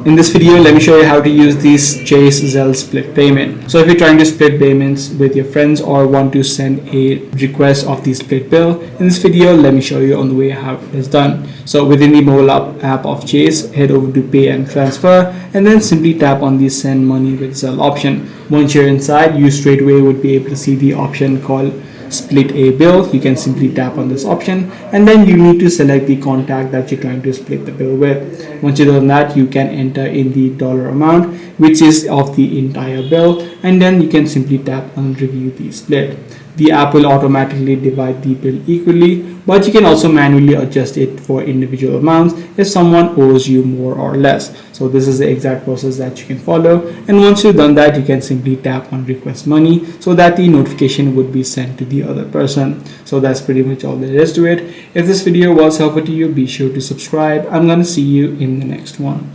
In this video, let me show you how to use this Chase Zelle split payment. So if you're trying to split payments with your friends or want to send a request of the split bill, in this video, let me show you on the way how it is done. So within the mobile app of Chase, head over to Pay and Transfer and then simply tap on the Send Money with Zelle option. Once you're inside, you straight away would be able to see the option called Split a Bill. You can simply tap on this option and then you need to select the contact that you're trying to split the bill with. Once you've done that, you can enter in the dollar amount which is of the entire bill, and then you can simply tap on Review the Split. The app will automatically divide the bill equally, but you can also manually adjust it for individual amounts if someone owes you more or less. So this is the exact process that you can follow, and once you've done that, you can simply tap on Request Money so that the notification would be sent to the other person. So that's pretty much all there is to it. If this video was helpful to you, be sure to subscribe. I'm gonna see you in the next one.